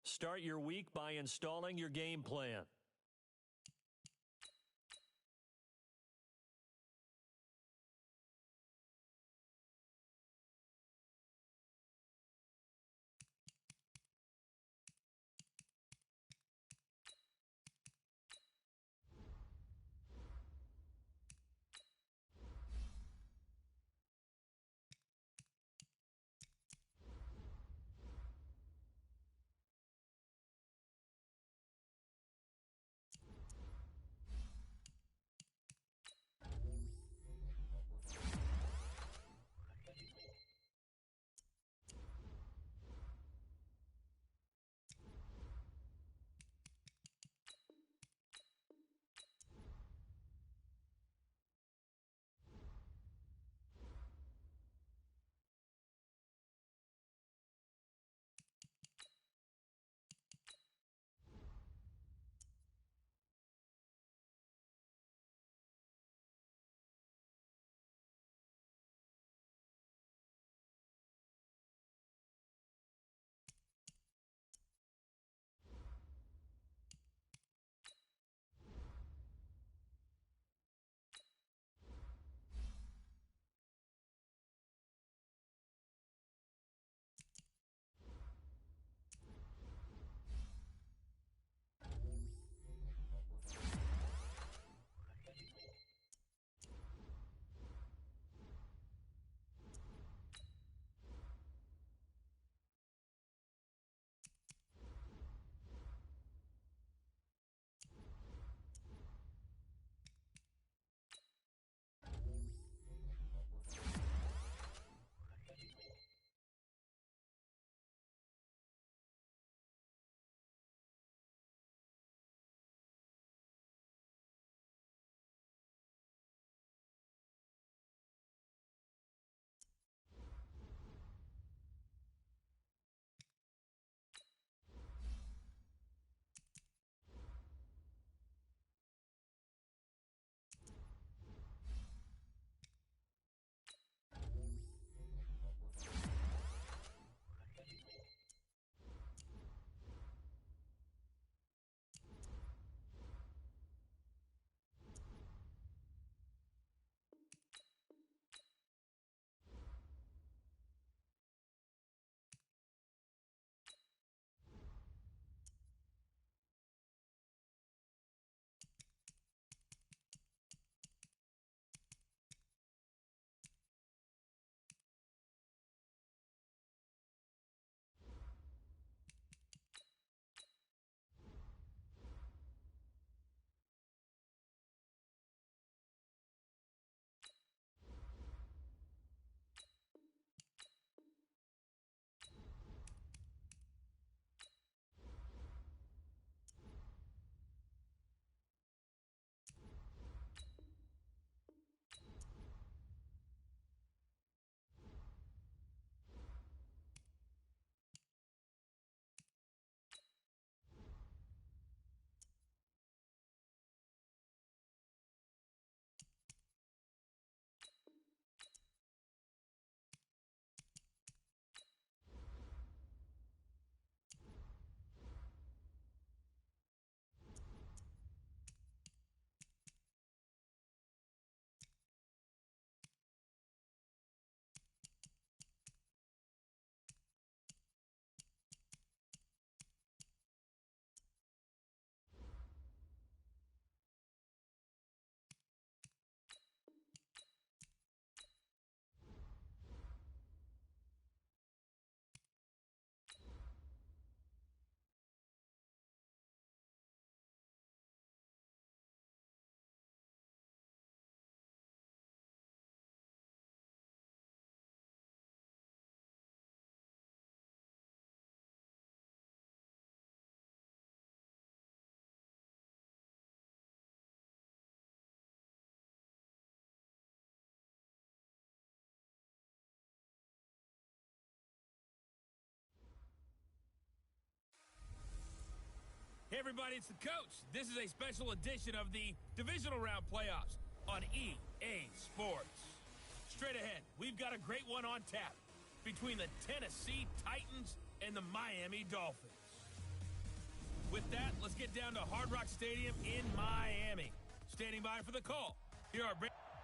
Start your week by installing your game plan. Hey everybody, it's the coach. This is a special edition of the Divisional Round Playoffs on EA Sports. Straight ahead, we've got a great one on tap between the Tennessee Titans and the Miami Dolphins. With that, let's get down to Hard Rock Stadium in Miami. Standing by for the call. Here are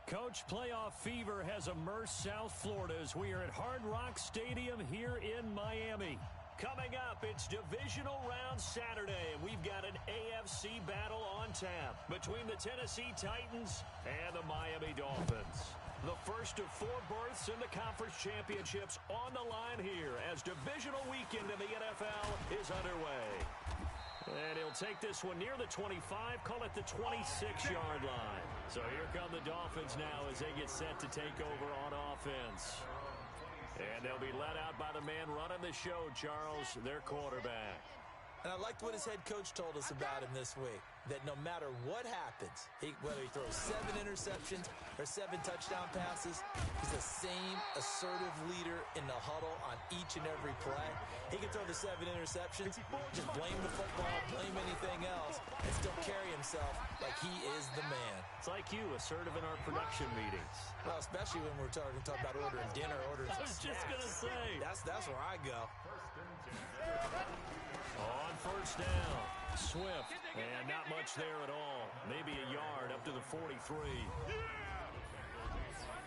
Coach, playoff fever has immersed South Florida as we are at Hard Rock Stadium here in Miami. Coming up, it's Divisional Round Saturday, and we've got an AFC battle on tap between the Tennessee Titans and the Miami Dolphins. The first of 4 berths in the conference championships on the line here as divisional weekend in the NFL is underway. And he'll take this one near the 25, call it the 26-yard line. So here come the Dolphins now as they get set to take over on offense. And they'll be led out by the man running the show, Charles, their quarterback. And I liked what his head coach told us about him this week, that no matter what happens, whether he throws 7 interceptions or 7 touchdown passes, he's the same assertive leader in the huddle on each and every play. He can throw the 7 interceptions, just blame the football, blame anything else, and still carry himself like he is the man. It's like you, assertive in our production meetings. Well, especially when we're talking about ordering dinner, ordering I was just going to say. That's where I go. On first down, Swift, and not much there at all. Maybe a yard up to the 43.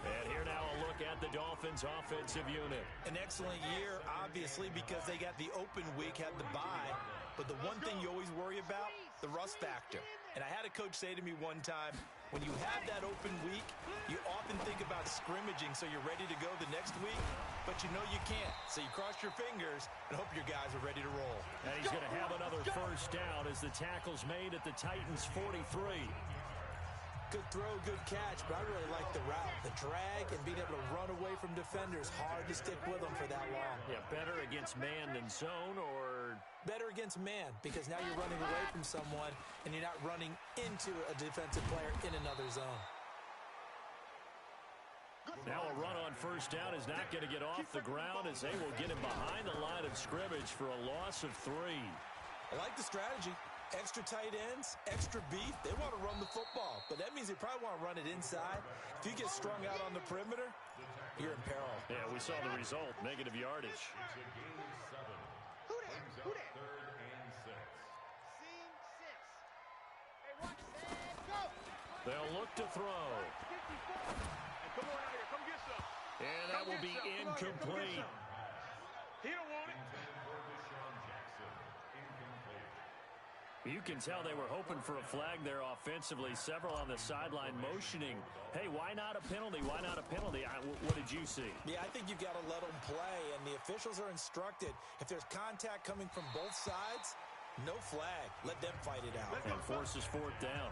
And here now a look at the Dolphins' offensive unit. An excellent year, obviously, because they got the open week, had the bye. But the one thing you always worry about, the rust factor. And I had a coach say to me one time, when you have that open week, you often think about scrimmaging so you're ready to go the next week, but you know you can't. So you cross your fingers and hope your guys are ready to roll. And he's going to have another first down as the tackle's made at the Titans' 43. Good throw, good catch, but I really like the route. The drag and being able to run away from defenders, hard to stick with them for that long. Yeah, better against man than zone, or better against man, because now you're running away from someone and you're not running into a defensive player in another zone. Now a run on first down is not going to get off the ground as they will get him behind the line of scrimmage for a loss of 3. I like the strategy. Extra tight ends, extra beef. They want to run the football, but that means they probably want to run it inside. If you get strung out on the perimeter, you're in peril. Yeah, we saw the result, negative yardage. Who that? Third and 6. Scene 6. Hey, watch that. Go. They'll look to throw. Come on out here. Come get some. And that will be incomplete. He don't want it. You can tell they were hoping for a flag there offensively. Several on the sideline motioning. Hey, why not a penalty? Why not a penalty? What did you see? Yeah, I think you've got to let them play, and the officials are instructed. If there's contact coming from both sides, no flag. Let them fight it out. And forces 4th down.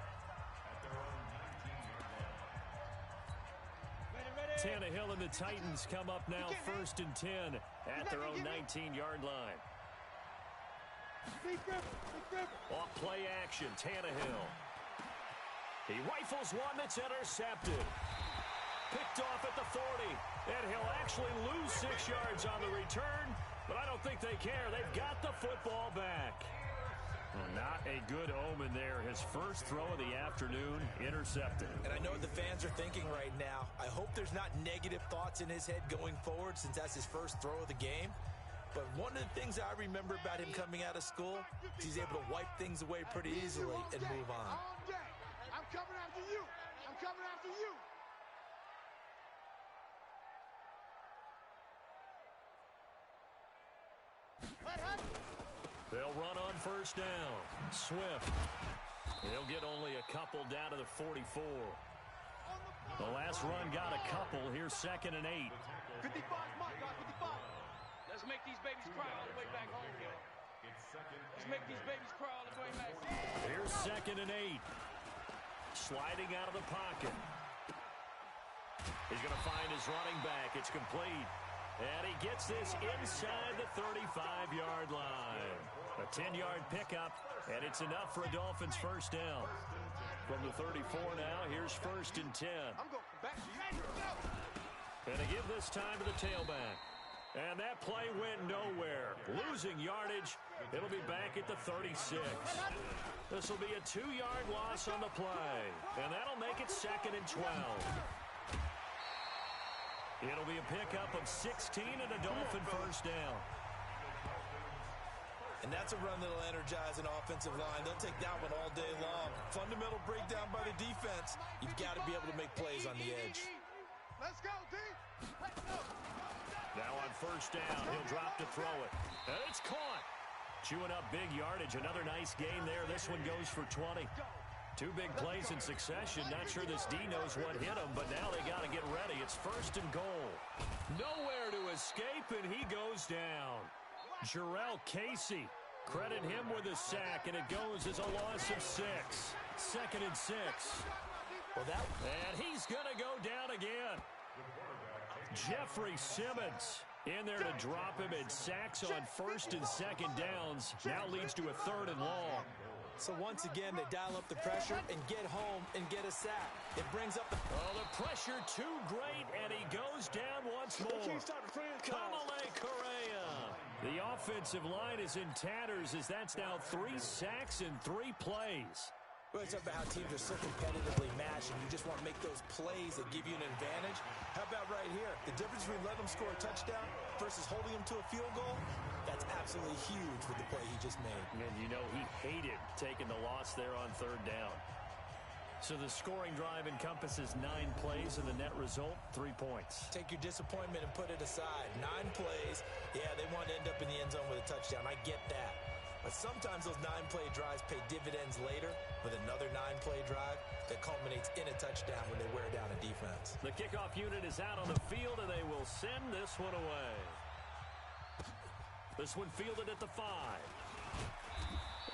Tannehill and the Titans come up now 1st and 10 at their own 19-yard line. Off play action, Tannehill. He rifles one that's intercepted. Picked off at the 40. And he'll actually lose 6 yards on the return, but I don't think they care. They've got the football back. Well, not a good omen there. His first throw of the afternoon intercepted. And I know what the fans are thinking right now. I hope there's not negative thoughts in his head going forward since that's his first throw of the game. But one of the things I remember about him coming out of school is he's able to wipe things away pretty easily and move on. I'm coming after you. I'm coming after you. They'll run on first down. Swift. He'll get only a couple down to the 44. The last run got a couple. Here's 2nd and 8. 55, my God, 55. Let's make these babies cry all the way back home, yo. Let's make these babies cry all the way back. Here's 2nd and 8. Sliding out of the pocket. He's going to find his running back. It's complete. And he gets this inside the 35-yard line. A 10-yard pickup, and it's enough for a Dolphins first down. From the 34 now, here's 1st and 10. I'm going back to you. And they give this time to the tailback. And that play went nowhere. Losing yardage. It'll be back at the 36. This will be a 2-yard loss on the play. And that'll make it 2nd and 12. It'll be a pickup of 16 and a Dolphin first down. And that's a run that'll energize an offensive line. They'll take that one all day long. Fundamental breakdown by the defense. You've got to be able to make plays on the edge. Let's go, D. Let's go. Now on first down, he'll drop to throw it. And it's caught. Chewing up big yardage. Another nice gain there. This one goes for 20. Two big plays in succession. Not sure this D knows what hit him, but now they got to get ready. It's first and goal. Nowhere to escape, and he goes down. Jarrell Casey, credit him with a sack, and it goes as a loss of 6. Second and 6. And he's going to go down again. Jeffrey Simmons in there to drop him, and sacks on first and second downs. Now leads to a third and long. So once again, they dial up the pressure and get home and get a sack. It brings up the... Oh, the pressure too great, and he goes down once more. Kamale Correa. The offensive line is in tatters as that's now 3 sacks in 3 plays. Well, it's about how teams are so competitively matched, and you just want to make those plays that give you an advantage. How about right here? The difference between letting them score a touchdown versus holding them to a field goal, that's absolutely huge with the play he just made. And you know he hated taking the loss there on third down. So the scoring drive encompasses 9 plays, and the net result, 3 points. Take your disappointment and put it aside. 9 plays, yeah, they want to end up in the end zone with a touchdown. I get that. But sometimes those 9-play drives pay dividends later with another 9-play drive that culminates in a touchdown when they wear down a defense. The kickoff unit is out on the field, and they will send this one away. This one fielded at the 5.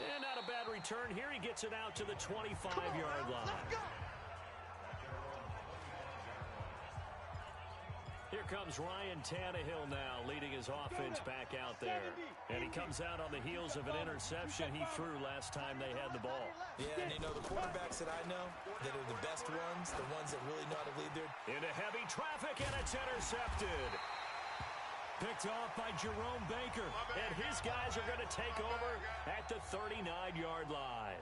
And not a bad return here. He gets it out to the 25-yard line. Here comes Ryan Tannehill now, leading his offense back out there. And he comes out on the heels of an interception he threw last time they had the ball. Yeah, and you know, the quarterbacks that I know that are the best ones, the ones that really know how to lead their... Into heavy traffic, and it's intercepted. Picked off by Jerome Baker. And his guys are going to take over at the 39-yard line.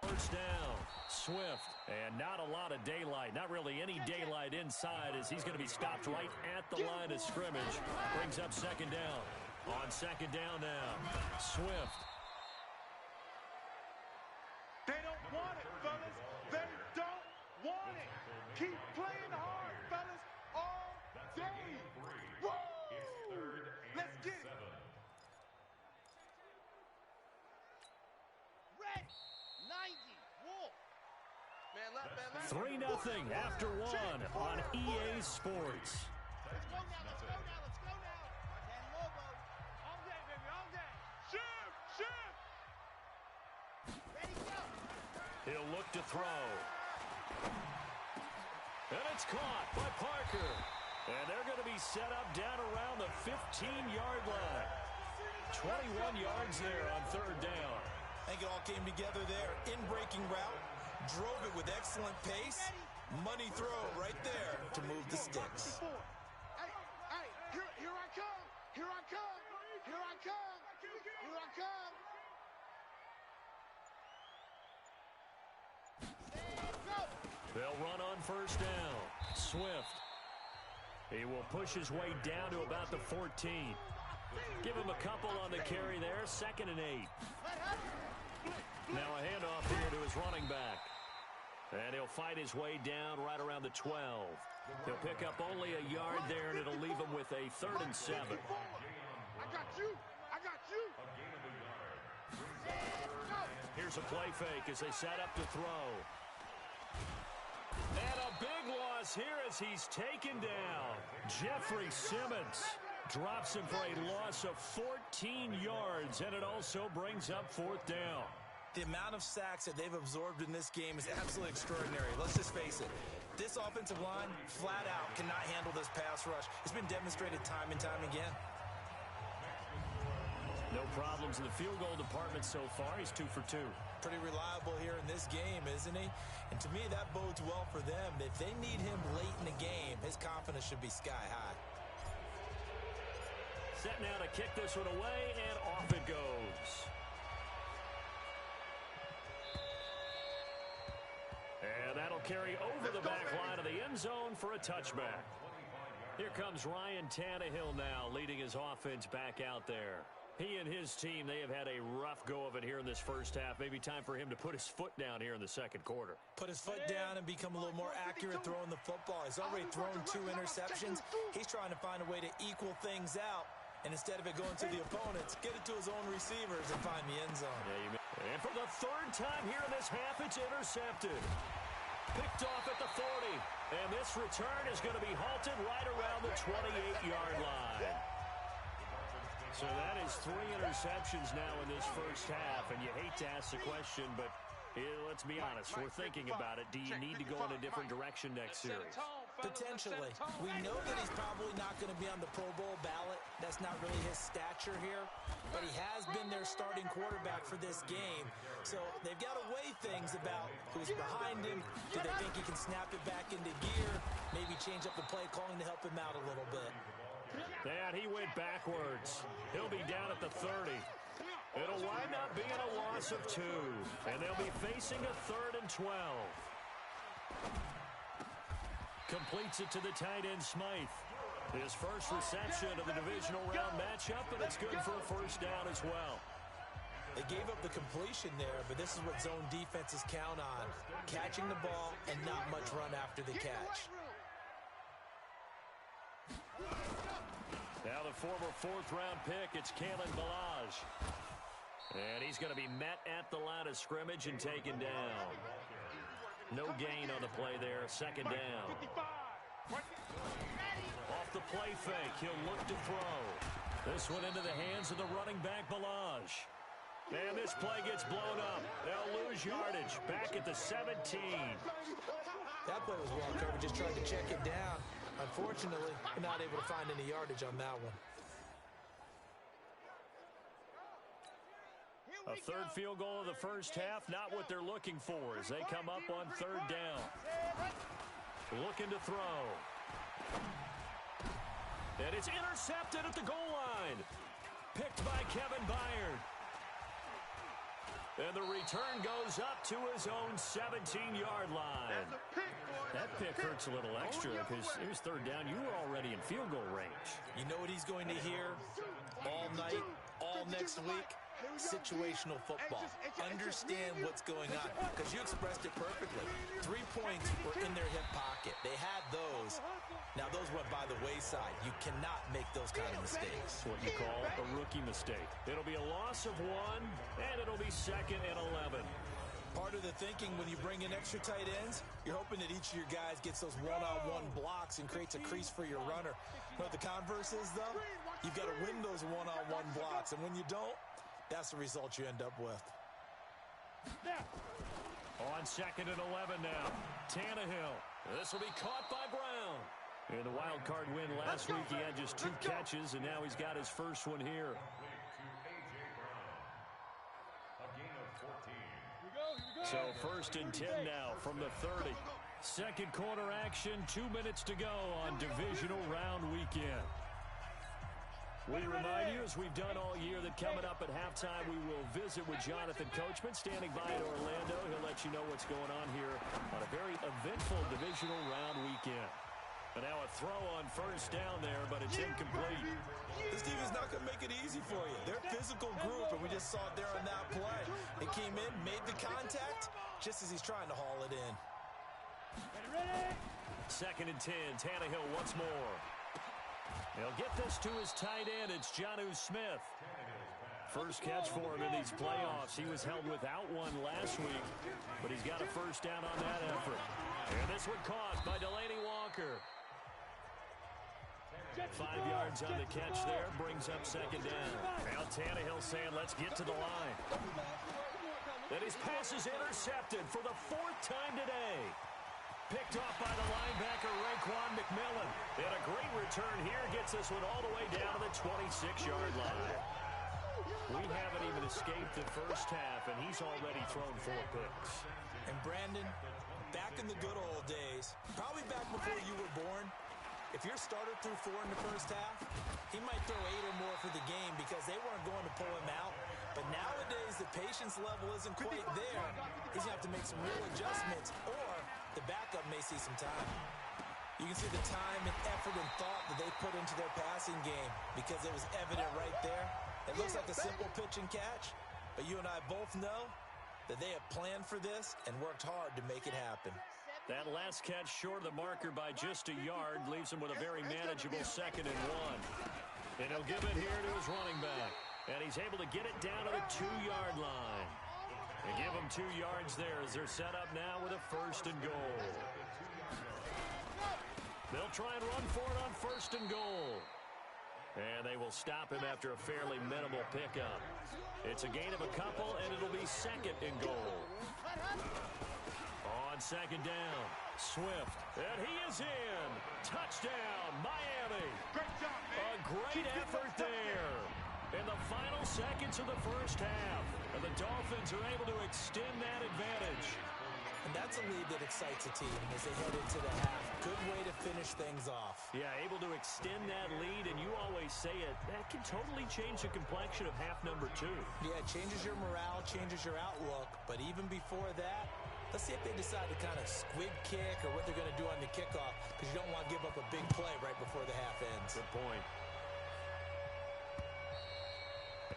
First down, Swift, and not a lot of daylight, not really any daylight inside as he's going to be stopped right at the line of scrimmage. Brings up second down. On second down now, Swift. They don't want it, fellas. They don't want it. Keep playing hard, fellas, all day. Woo! Let's get it. Red 90, Wolf. Man, left. 3-0 after 1 on EA Sports. Let's go now, let's go now, let's go now. Ten Lobo. All day, baby, all day. Shift. Ready, go. He'll look to throw. And it's caught by Parker. And they're going to be set up down around the 15-yard line. 21 yards there on third down. I think it all came together there. In-breaking route, drove it with excellent pace. Money throw right there to move the sticks. Hey, here I come. Here I come. Here I come. Here I come. They'll run on first down. Swift. He will push his way down to about the 14. Give him a couple on the carry there. 2nd and 8. Now a handoff here to his running back. And he'll fight his way down right around the 12. He'll pick up only a yard there, and it'll leave him with a 3rd and 7. I got you. Here's a play fake as they set up to throw. And a big loss here as he's taken down. Jeffrey Simmons drops him for a loss of 14 yards, and it also brings up 4th down. The amount of sacks that they've absorbed in this game is absolutely extraordinary. Let's just face it. This offensive line, flat out, cannot handle this pass rush. It's been demonstrated time and time again. No problems in the field goal department so far. He's 2 for 2. Pretty reliable here in this game, isn't he? And to me, that bodes well for them. If they need him late in the game, his confidence should be sky high. Set now to kick this one away, and off it goes. And that'll carry over the back line of the end zone for a touchback. Here comes Ryan Tannehill now, leading his offense back out there. He and his team, they have had a rough go of it here in this first half. Maybe time for him to put his foot down here in the second quarter. Put his foot down and become a little more accurate throwing the football. He's already thrown 2 interceptions. He's trying to find a way to equal things out. And instead of it going to the opponents, get it to his own receivers and find the end zone. And for the third time here in this half, it's intercepted. Picked off at the 40. And this return is going to be halted right around the 28-yard line. So that is 3 interceptions now in this first half. And you hate to ask the question, but let's be honest. We're thinking about it. Do you need to go in a different direction next series? Potentially. We know that he's probably not going to be on the Pro Bowl ballot. That's not really his stature here. But he has been their starting quarterback for this game. So they've got to weigh things about who's behind him. Do they think he can snap it back into gear? Maybe change up the play calling to help him out a little bit. And he went backwards. He'll be down at the 30. It'll wind up being a loss of 2. And they'll be facing a 3rd and 12. Completes it to the tight end, Smythe. His first reception of the divisional round matchup, and it's good for a first down as well. They gave up the completion there, but this is what zone defenses count on. Catching the ball and not much run after the catch. Now the former 4th-round pick, it's Kalen Ballage. And he's going to be met at the line of scrimmage and taken down. No gain on the play there, 2nd down. Off the play fake, he'll look to throw. This one into the hands of the running back, Ballage. And this play gets blown up. They'll lose yardage. Back at the 17. That play was well covered. Just tried to check it down. Unfortunately, we're not able to find any yardage on that one. A 3rd field goal of the first half, not what they're looking for as they come up on 3rd down. Looking to throw. And it's intercepted at the goal line. Picked by Kevin Byard. And the return goes up to his own 17-yard line. That pick hurts a little extra because it was 3rd down. You were already in field goal range. You know what he's going to hear all night, all next week? Situational football. Understand what's going on, because you expressed it perfectly. 3 points were in their hip pocket. They had those. Now those went by the wayside. You cannot make those kind of mistakes. What you call a rookie mistake. It'll be a loss of 1, and it'll be 2nd and 11. Part of the thinking when you bring in extra tight ends, you're hoping that each of your guys gets those one-on-one blocks and creates a crease for your runner. You know what the converse is, though? You've got to win those one-on-one blocks, and when you don't, that's the result you end up with. On 2nd and 11 now. Tannehill. This will be caught by Brown. In the wild card win last week, he had just 2 catches, and now he's got his first one here. So 1st and 10 now from the 30. Second quarter action, 2 minutes to go on divisional round weekend. We remind you, as we've done all year, that coming up at halftime, we will visit with Jonathan Coachman, standing by in Orlando. He'll let you know what's going on here on a very eventful divisional round weekend. And now a throw on 1st down there, but it's incomplete. This team is not going to make it easy for you. They're a physical group, and we just saw it there on that play. It came in, made the contact, just as he's trying to haul it in. 2nd and 10, Tannehill once more. He'll get this to his tight end. It's Jonnu Smith. First catch for him in these playoffs. He was held without one last week, but he's got a first down on that effort. And this one caught by Delaney Walker. 5 yards on the catch there, brings up 2nd down. Now Tannehill saying, let's get to the line. And his pass is intercepted for the 4th time today. Picked off by the linebacker, Raekwon McMillan. And a great return here gets this one all the way down to the 26-yard line. We haven't even escaped the first half, and he's already thrown 4 picks. And Brandon, back in the good old days, probably back before you were born, if your starter threw 4 in the first half, he might throw 8 or more for the game because they weren't going to pull him out. But nowadays, the patience level isn't quite there. He's going to have to make some real adjustments, or The backup may see some time. You can see the time and effort and thought that they put into their passing game because it was evident right there. It looks like a simple pitch and catch, but you and I both know that they have planned for this and worked hard to make it happen. That last catch short of the marker by just a yard leaves him with a very manageable 2nd and 1. And he'll give it here to his running back. And he's able to get it down to the 2-yard line. They give him 2 yards there as they're set up now with a 1st and goal. They'll try and run for it on 1st and goal. And they will stop him after a fairly minimal pickup. It's a gain of a couple, and it'll be 2nd and goal. On 2nd down, Swift, and he is in. Touchdown, Miami. Great job, man. A great effort there. In the final seconds of the first half, and the Dolphins are able to extend that advantage. And that's a lead that excites a team as they head into the half. Good way to finish things off. Yeah, able to extend that lead, and you always say it, that can totally change the complexion of half number 2. Yeah, it changes your morale, changes your outlook, but even before that, let's see if they decide to kind of squib kick or what they're going to do on the kickoff, because you don't want to give up a big play right before the half ends. Good point.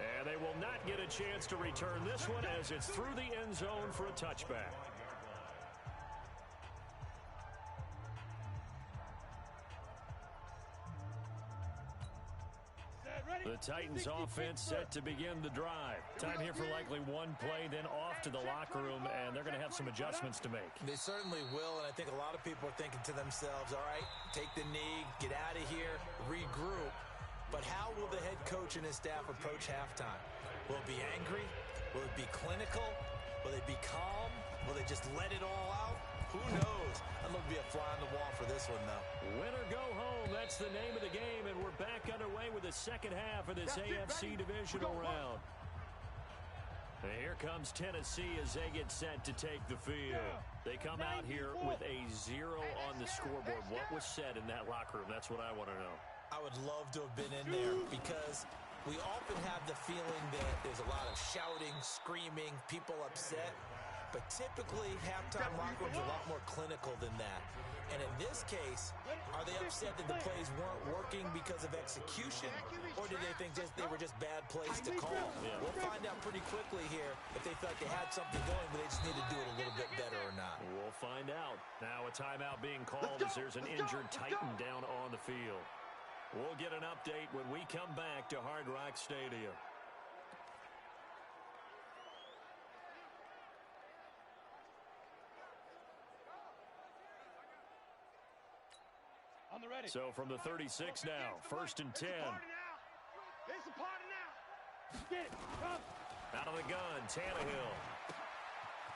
And they will not get a chance to return this one as it's through the end zone for a touchback. The Titans offense set to begin the drive. Time here for likely one play, then off to the locker room, and they're going to have some adjustments to make. They certainly will, and I think a lot of people are thinking to themselves, all right, take the knee, get out of here, regroup. But how will the head coach and his staff approach halftime? Will it be angry? Will it be clinical? Will they be calm? Will they just let it all out? Who knows? I'd love to be a fly on the wall for this one, though. Win or go home, that's the name of the game, and we're back underway with the second half of this AFC divisional round. And here comes Tennessee as they get set to take the field. They come out here with a 0 on the scoreboard. What was said in that locker room? That's what I want to know. I would love to have been in there because we often have the feeling that there's a lot of shouting, screaming, people upset. But typically, halftime locker rooms are a lot more clinical than that. And in this case, are they upset that the plays weren't working because of execution? Or did they think they were just bad plays to call? Yeah. We'll find out pretty quickly here if they felt like they had something going, but they just need to do it a little bit better or not. We'll find out. Now a timeout being called as there's an injured Titan down on the field. We'll get an update when we come back to Hard Rock Stadium. On the ready. So from the 36 now, 1st and 10. It's a party now. Get it. Come. Out of the gun, Tannehill.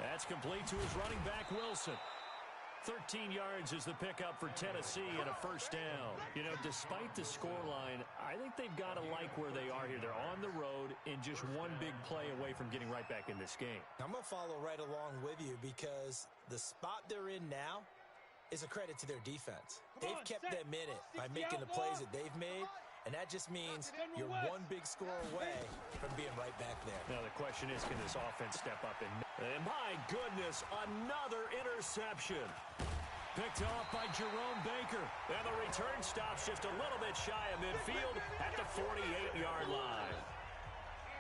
That's complete to his running back, Wilson. 13 yards is the pickup for Tennessee and a 1st down. You know, despite the scoreline, I think they've got to like where they are here. They're on the road and just one big play away from getting right back in this game. I'm going to follow right along with you because the spot they're in now is a credit to their defense. They've kept them in it by making the plays that they've made, and that just means you're one big score away from being right back there. Now the question is, can this offense step up? And my goodness, another interception. Picked off by Jerome Baker. And the return stops just a little bit shy of midfield at the 48-yard line.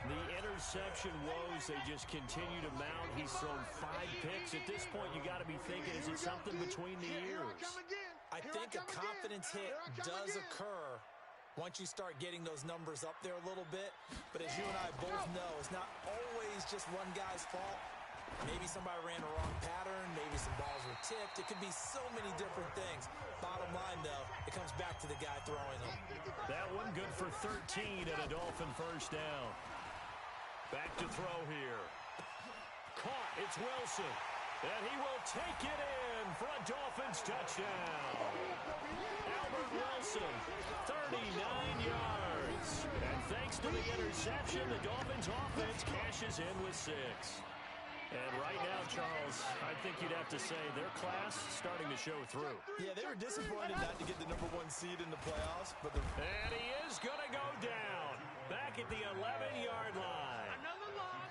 The interception woes, they just continue to mount. He's thrown 5 picks. At this point, you got to be thinking, is it something between the ears? I think a confidence hit does occur once you start getting those numbers up there a little bit. But as you and I both know, it's not always just one guy's fault. Maybe somebody ran a wrong pattern. Maybe some balls were tipped. It could be so many different things. Bottom line, though, it comes back to the guy throwing them. That one good for 13 and a Dolphin 1st down. Back to throw here. Caught. It's Wilson. And he will take it in for a Dolphins touchdown. Albert Wilson, 39 yards. And thanks to the interception, the Dolphins offense cashes in with 6. And right now, Charles, I think you'd have to say their class starting to show through. Yeah, they were disappointed not to get the #1 seed in the playoffs. And he is going to go down back at the 11-yard line. Another loss.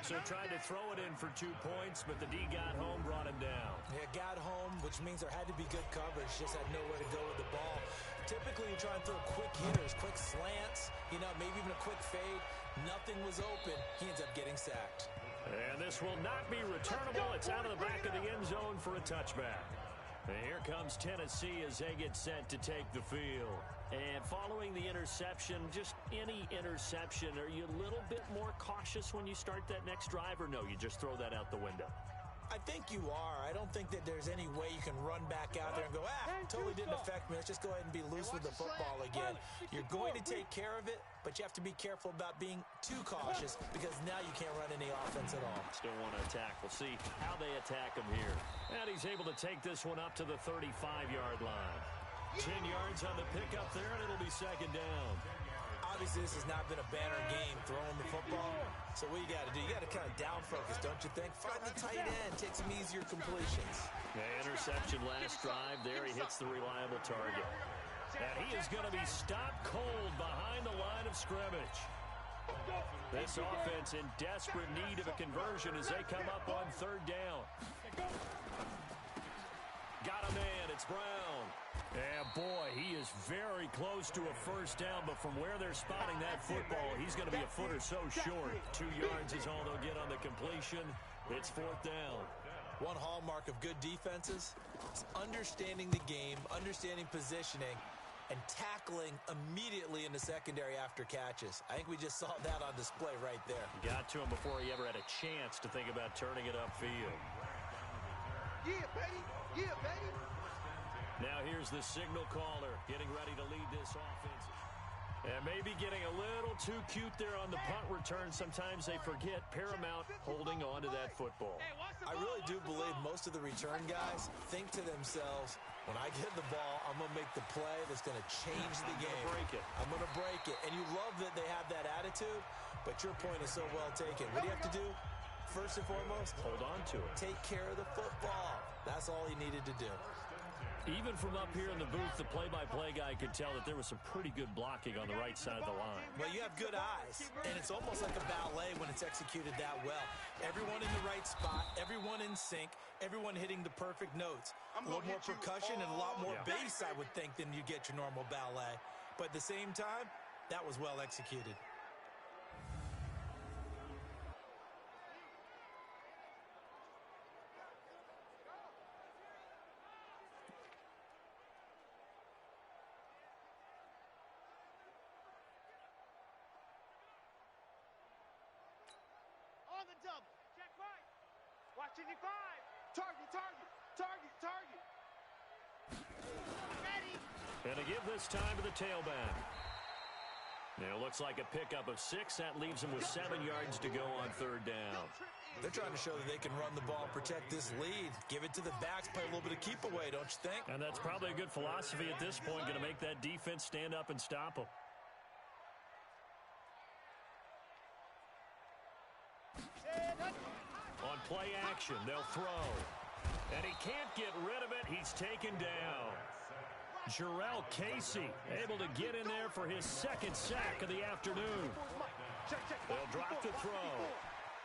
So tried to throw it in for 2 points, but the D got home, brought him down. Yeah, got home, which means there had to be good coverage. Just had nowhere to go with the ball. Typically, you try and throw quick hitters, quick slants, maybe even a quick fade. Nothing was open. He ends up getting sacked. And this will not be returnable. It's out of the back of the end zone for a touchback. And here comes Tennessee as they get set to take the field. And following the interception, just any interception, are you a little bit more cautious when you start that next drive, or no, you just throw that out the window? I think you are. I don't think that there's any way you can run back out there and go, totally didn't affect me. Let's just go ahead and be loose with the football again. You're going to take care of it, but you have to be careful about being too cautious because now you can't run any offense at all. Still want to attack. We'll see how they attack him here. And he's able to take this one up to the 35-yard line. 10 yards on the pickup there, and it'll be second down. Obviously, this has not been a banner game throwing the football. So what you got to do, you got to kind of down focus, don't you think? Find the tight end, take some easier completions. The interception last drive there. He hits the reliable target. And he is going to be stopped cold behind the line of scrimmage. This offense in desperate need of a conversion as they come up on third down. Got a man. It's Brown. And boy, he is very close to a first down, but from where they're spotting that football, he's going to be a foot or so short. 2 yards is all they'll get on the completion. It's fourth down. One hallmark of good defenses is understanding the game, understanding positioning, and tackling immediately in the secondary after catches. I think we just saw that on display right there. Got to him before he ever had a chance to think about turning it upfield. Yeah, baby. Yeah, baby. Now here's the signal caller getting ready to lead this offense. And maybe getting a little too cute there on the punt return. Sometimes they forget paramount holding on to that football. I really do believe most of the return guys think to themselves, when I get the ball, I'm going to make the play that's going to change the game. I'm going to break it. And you love that they have that attitude, but your point is so well taken. What do you have to do? First and foremost, hold on to it. Take care of the football. That's all he needed to do. Even from up here in the booth, the play-by-play guy could tell that there was some pretty good blocking on the right side of the line. Well, you have good eyes, and it's almost like a ballet when it's executed that well. Everyone in the right spot, everyone in sync, everyone hitting the perfect notes. A little more percussion and a lot more bass, I would think, than you get your normal ballet. But at the same time, that was well executed. Double. Check right. Watching your 5. Target, target, target, target. Ready. And to give this time to the tailback. Now it looks like a pickup of 6. That leaves them with 7 yards to go on third down. They're trying to show that they can run the ball, protect this lead. Give it to the backs, play a little bit of keep away, don't you think? And that's probably a good philosophy at this point, going to make that defense stand up and stop them. On play action, they'll throw. And he can't get rid of it. He's taken down. Jarrell Casey able to get in there for his second sack of the afternoon. They'll drop the throw.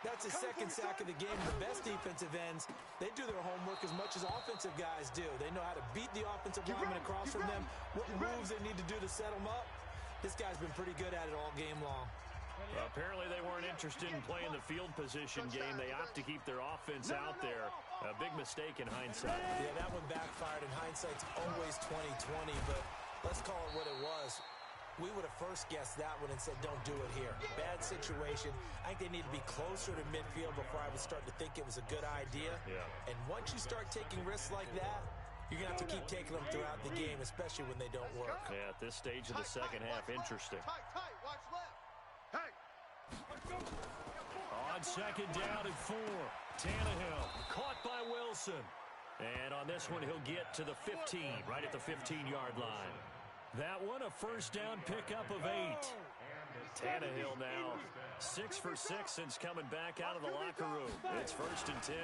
That's his second sack of the game. The best defensive ends, they do their homework as much as offensive guys do. They know how to beat the offensive lineman across from them, what moves they need to do to set them up. This guy's been pretty good at it all game long. Well, apparently they weren't interested in playing the field position game. They opt to keep their offense out there. A big mistake in hindsight. Yeah, that one backfired. In hindsight's always 20/20, but let's call it what it was. We would have first guessed that one and said, don't do it here. Bad situation. I think they need to be closer to midfield before I would start to think it was a good idea. Yeah. And once you start taking risks like that, you're going to have to keep taking them throughout the game, especially when they don't work. Yeah, at this stage of the second half, interesting. Tight, watch left. Hey. On second down and 4. Tannehill caught by Wilson. And on this one, he'll get to the 15, right at the 15-yard line. That one, a first down pickup of 8. Tannehill now 6 for 6 since coming back out of the locker room. It's first and 10.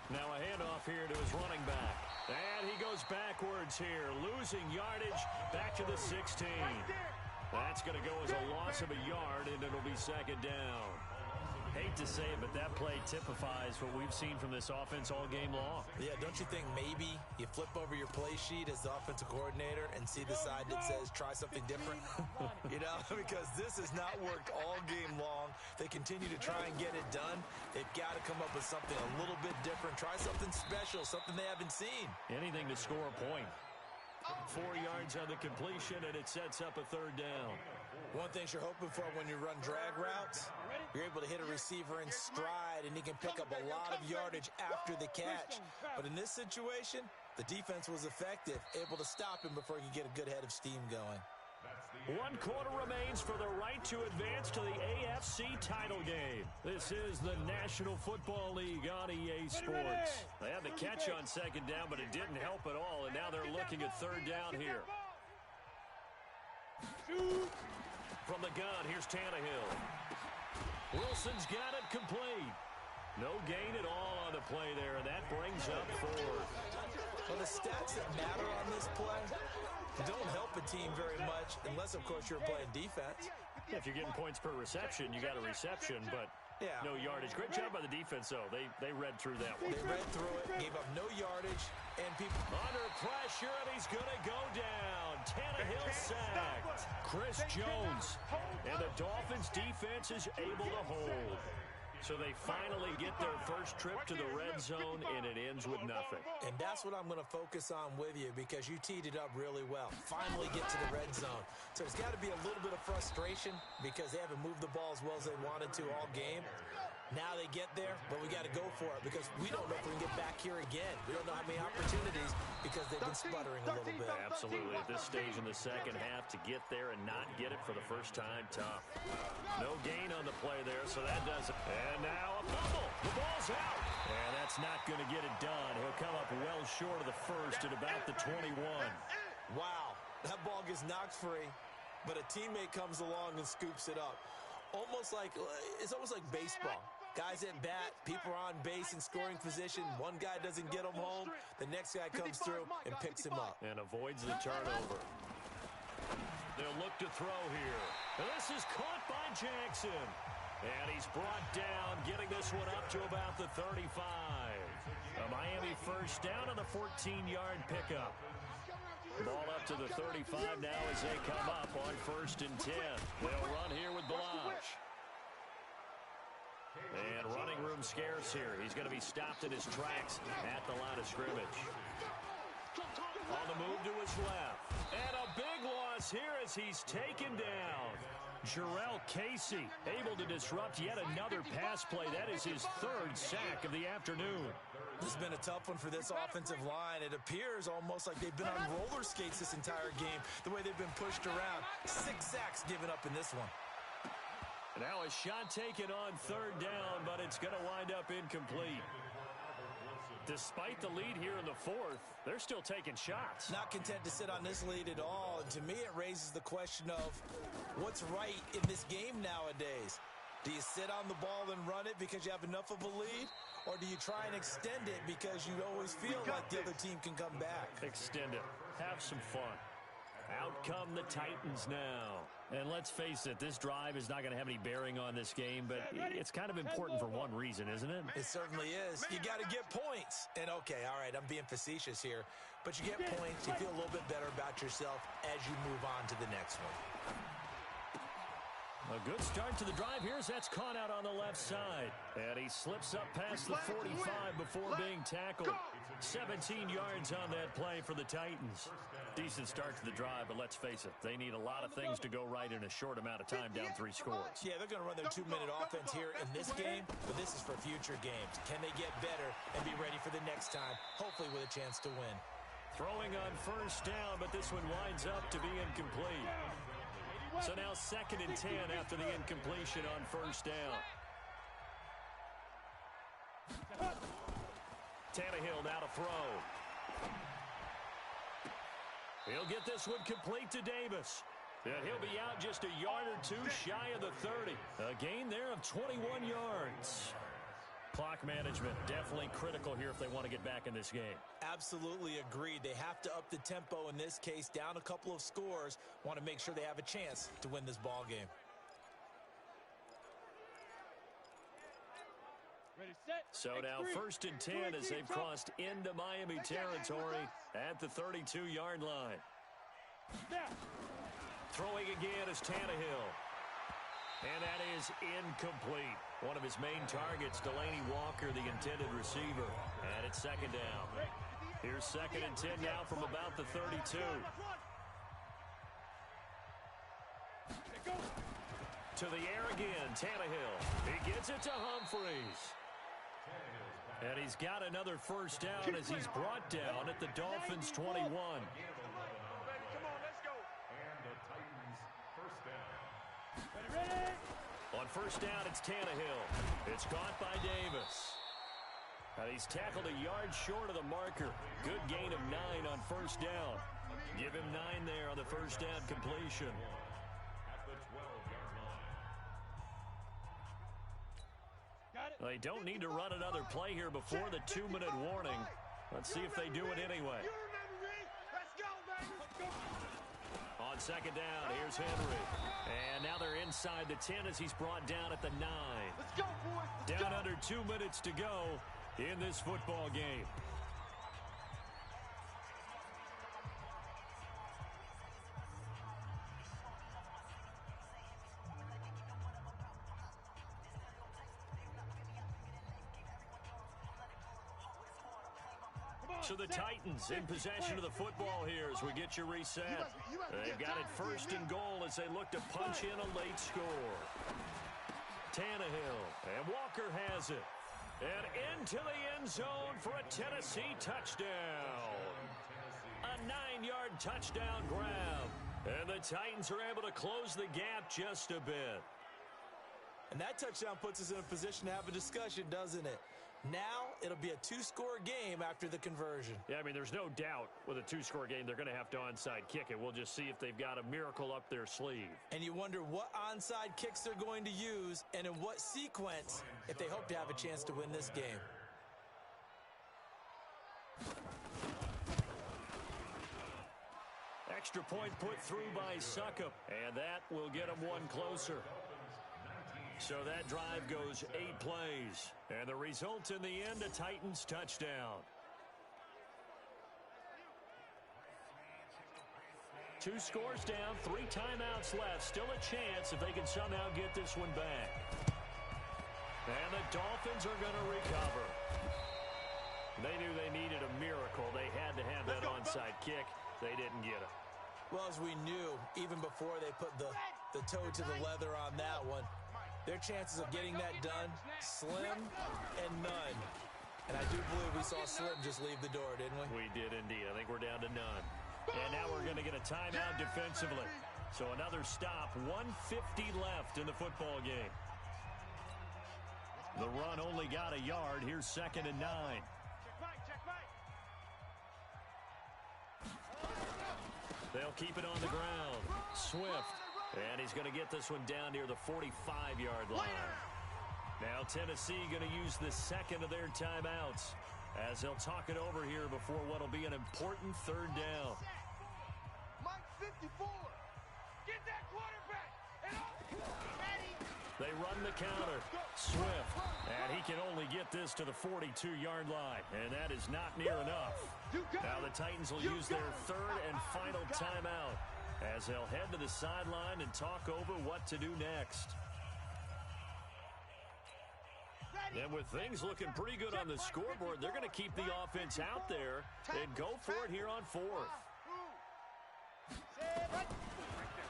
Now a handoff here to his running back. And he goes backwards here, losing yardage back to the 16. That's going to go as a loss of a yard, and it'll be second down. hate to say it, but that play typifies what we've seen from this offense all game long. Yeah, don't you think maybe you flip over your play sheet as the offensive coordinator and see the side that says try something different? You know, because this has not worked all game long. They continue to try and get it done. They've got to come up with something a little bit different. Try something special, something they haven't seen. Anything to score a point. 4 yards on the completion, and it sets up a third down. One thing you're hoping for when you run drag routes, you're able to hit a receiver in stride, and he can pick up a lot of yardage after the catch. But in this situation, the defense was effective, able to stop him before he could get a good head of steam going. 1 quarter remains for the right to advance to the AFC title game. This is the National Football League on EA Sports. They had the catch on second down, but it didn't help at all, and now they're looking at third down here. From the gun, here's Tannehill. Wilson's got it complete. No gain at all on the play there, and that brings up 4. Well, the stats that matter on this play don't help a team very much unless, of course, you're playing defense. If you're getting points per reception, you got a reception, but no yardage. Great job by the defense, though. They read through that one. They read through it, gave up no yardage, and people under pressure, and he's going to go down. Tannehill sacked. Chris Jones, and the Dolphins defense is able to hold. So they finally get their first trip to the red zone, and it ends with nothing. And that's what I'm going to focus on with you, because you teed it up really well. Finally get to the red zone. So there's got to be a little bit of frustration because they haven't moved the ball as well as they wanted to all game. Now they get there, but we got to go for it because we don't know if we can get back here again. We don't know how many opportunities because they've been sputtering a little bit. Absolutely. At this stage in the second half, to get there and not get it for the first time, tough. No gain on the play there, so that does it. And now a fumble. The ball's out. And that's not going to get it done. He'll come up well short of the first at about the 21. Wow. That ball gets knocked free, but a teammate comes along and scoops it up. It's almost like baseball. Guys at bat, people are on base in scoring position. One guy doesn't get him home. The next guy comes through and picks him up. And avoids the turnover. They'll look to throw here. And this is caught by Jackson. And he's brought down, getting this one up to about the 35. A Miami first down on the 14-yard pickup. Ball up to the 35 now as they come up on 1st and 10. They'll run here with Blanche. And running room scarce here. He's going to be stopped in his tracks at the line of scrimmage. On the move to his left. And a big loss here as he's taken down. Jarrell Casey able to disrupt yet another pass play. That is his 3rd sack of the afternoon. This has been a tough one for this offensive line. It appears almost like they've been on roller skates this entire game, the way they've been pushed around. 6 sacks given up in this one. Now a shot taken on 3rd down, but it's going to wind up incomplete. Despite the lead here in the 4th, they're still taking shots. Not content to sit on this lead at all. And to me, it raises the question of what's right in this game nowadays. Do you sit on the ball and run it because you have enough of a lead? Or do you try and extend it because you always feel like the other team can come back? Extend it. Have some fun. Out come the Titans now. And let's face it, this drive is not going to have any bearing on this game, but it's kind of important for one reason, isn't it? It certainly is. You got to get points. And okay, all right, I'm being facetious here, but you get points, you feel a little bit better about yourself as you move on to the next one. A good start to the drive here as that's caught out on the left side. And he slips up past the 45 before being tackled. 17 yards on that play for the Titans. Decent start to the drive, but let's face it, they need a lot of things to go right in a short amount of time down 3 scores. Yeah, they're going to run their 2-minute offense here in this game, but this is for future games. Can they get better and be ready for the next time, hopefully with a chance to win? Throwing on 1st down, but this one winds up to be incomplete. So now 2nd and 10 after the incompletion on 1st down. Tannehill now to throw. He'll get this one complete to Davis. And he'll be out just a yard or 2 shy of the 30. A gain there of 21 yards. Clock management definitely critical here if they want to get back in this game. Absolutely agreed. They have to up the tempo in this case, down a couple of scores. Want to make sure they have a chance to win this ball game. So now 1st and 10 as they've crossed into Miami territory at the 32-yard line. Throwing again is Tannehill. And that is incomplete. One of his main targets, Delaney Walker, the intended receiver. And it's 2nd down. Here's 2nd and 10 now from about the 32. To the air again, Tannehill. He gets it to Humphries. And he's got another 1st down as he's brought down at the Dolphins' 21. Come on, let's go. And the Titans' 1st down. Ready? On 1st down, it's Tannehill. It's caught by Davis. And he's tackled a yard short of the marker. Good gain of 9 on 1st down. Give him 9 there on the 1st down completion. At the 12-yard line. They don't need to run another play here before the 2-minute warning. Let's see if they do it anyway. You remember me? Let's go, baby. Let's go. On 2nd down, here's Henry. And now they're inside the 10 as he's brought down at the 9. Let's go, boys. Let's Down go. under 2 minutes to go in this football game. So the Titans in possession of the football here as we get you reset. They've got it 1st and goal as they look to punch in a late score. Tannehill, and Walker has it. And into the end zone for a Tennessee touchdown. A 9-yard touchdown grab. And the Titans are able to close the gap just a bit. And that touchdown puts us in a position to have a discussion, doesn't it? Now it'll be a 2-score game after the conversion. Yeah, I mean, there's no doubt with a 2-score game they're going to have to onside kick it. We'll just see if they've got a miracle up their sleeve. And you wonder what onside kicks they're going to use and in what sequence if they hope to have a chance to win this game. Extra point put through by Succop, and that will get them one closer. So that drive goes 8 plays, and the result in the end, a Titans touchdown. 2 scores down, 3 timeouts left. Still a chance if they can somehow get this one back. And the Dolphins are going to recover. They knew they needed a miracle. They had to have that onside kick. They didn't get it. Well, as we knew, even before they put the toe to the leather on that one, their chances of getting that done, slim and none. And I do believe we saw Slim just leave the door, didn't we? We did indeed. I think we're down to none. And now we're going to get a timeout defensively. So another stop, 1:50 left in the football game. The run only got a yard. Here's 2nd and 9. They'll keep it on the ground. Swift. And he's going to get this one down near the 45-yard line. Now Tennessee going to use the 2nd of their timeouts as they'll talk it over here before what will be an important 3rd down. Mike 54. Get that quarterback. They run the counter. Swift. And he can only get this to the 42-yard line. And that is not near enough. Now the Titans will use their 3rd and final timeout as they'll head to the sideline and talk over what to do next. And with things looking pretty good on the scoreboard, they're going to keep the offense out there and go for it here on 4th.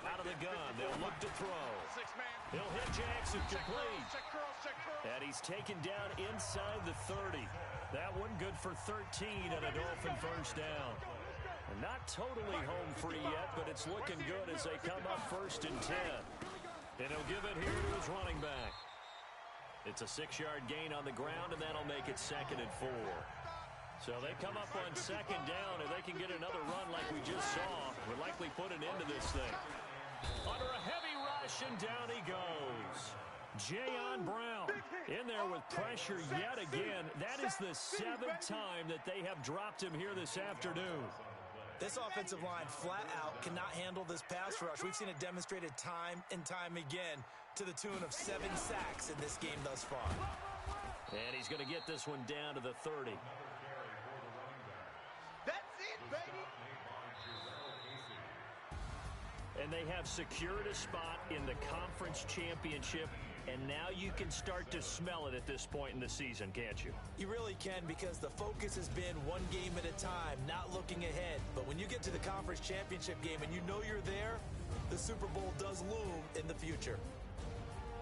Out of the gun, they'll look to throw. He'll hit Jackson, complete. And he's taken down inside the 30. That one good for 13 and a Dolphin 1st down. Not totally home free yet, but it's looking good as they come up 1st and 10. And he'll give it here to his running back. It's a 6-yard gain on the ground, and that'll make it 2nd and 4. So they come up on 2nd down, and they can get another run like we just saw. Would likely put an end to this thing. Under a heavy rush, and down he goes. Jayon Brown in there with pressure yet again. That is the 7th time that they have dropped him here this afternoon. This offensive line flat out cannot handle this pass rush. We've seen it demonstrated time and time again to the tune of 7 sacks in this game thus far. And he's going to get this one down to the 30. That's it, baby. And they have secured a spot in the conference championship, and now you can start to smell it at this point in the season, can't you? You really can, because the focus has been one game at a time, not looking ahead. But when you get to the conference championship game and you know you're there, the Super Bowl does loom in the future.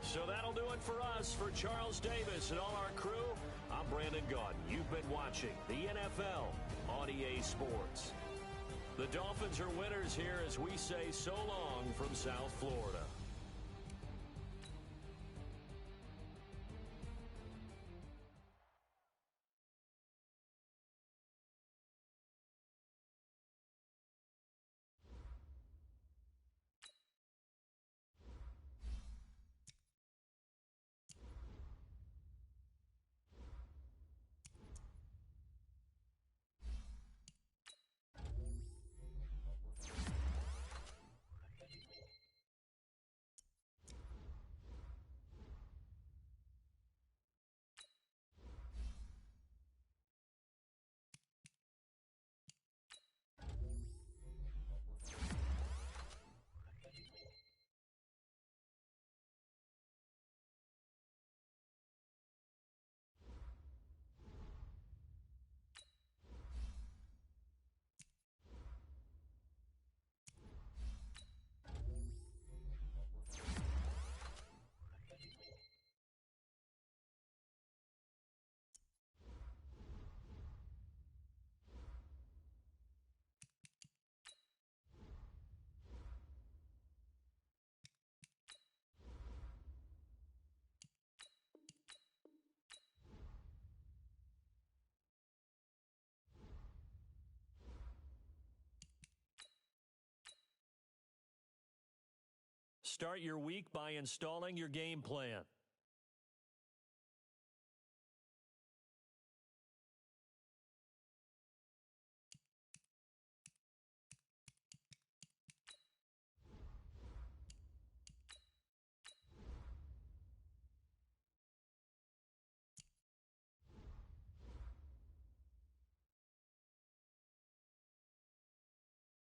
So that'll do it for us. For Charles Davis and all our crew, I'm Brandon Gaudin. You've been watching the NFL on EA Sports. The Dolphins are winners here as we say so long from South Florida. Start your week by installing your game plan.